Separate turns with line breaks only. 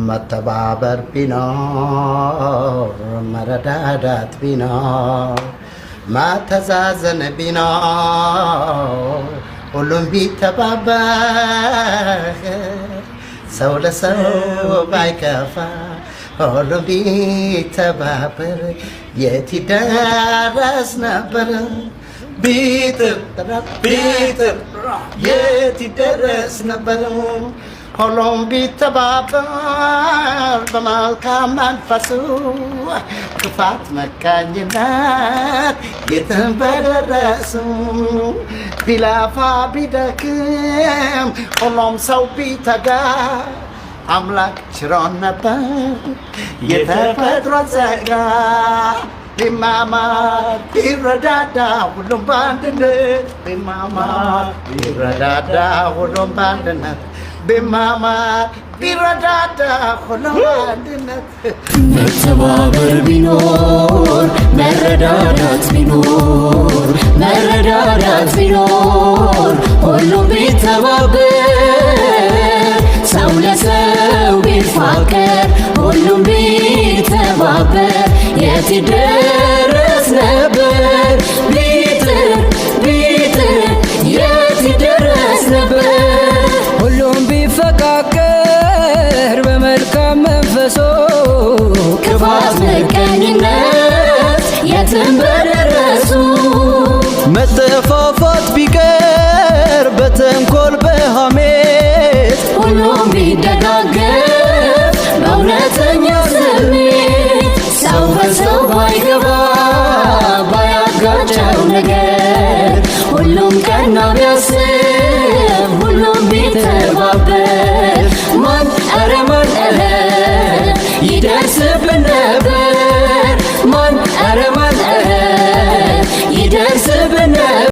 መተባበር ቢኖር መረዳዳት ቢኖር ማተዛዘን ቢኖር ሁሉም ቢተባበር ሰው ለሰው ባይከፋ ሁሉም ቢተባበር የት ይደረስ ነበር ቢጥር የት ይደረስ ነበር ሁሉም ቢተባበር በመልካም መንፈሱ ክፋት መካኝነት የትም በደረሱ ቢለፋ ቢደክም ሁሉም ሰው ቢተጋ አምላክ ችሮን ነበር የተፈጥሮ ጸጋ ቢማማር ቢረዳዳ ሁሉም በአንድነት ቢማማር ቢረዳዳ ሁሉም በአንድነት ቢማማር ቢረዳዳ ሁሉም በአንድነት
መተባበር ቢኖር መረዳዳት ቢኖር ሁሉም ቢተባበር ሰው ለሰው ቢፋቀር ሁሉም ቢተባበር የት ይደረስ ነበር ቢጥር የት ይደረስ ነበር
ሁሉም ቢፈቃቀር በመልካም መንፈሶ
ክፋት ምቀኝነት የትም በደረሱ
መጠፋፋት ቢቀር በተንኮል በሐሜት
ሁሉም ቢደጋገፍ በእውነተኛ ስሜት ሰው በሰው ባይገባ ባያጋጨው ነገር ሁሉም ቀና ቢያስብ ሁሉም ቢተባበር ማን ይደርስብን ነበር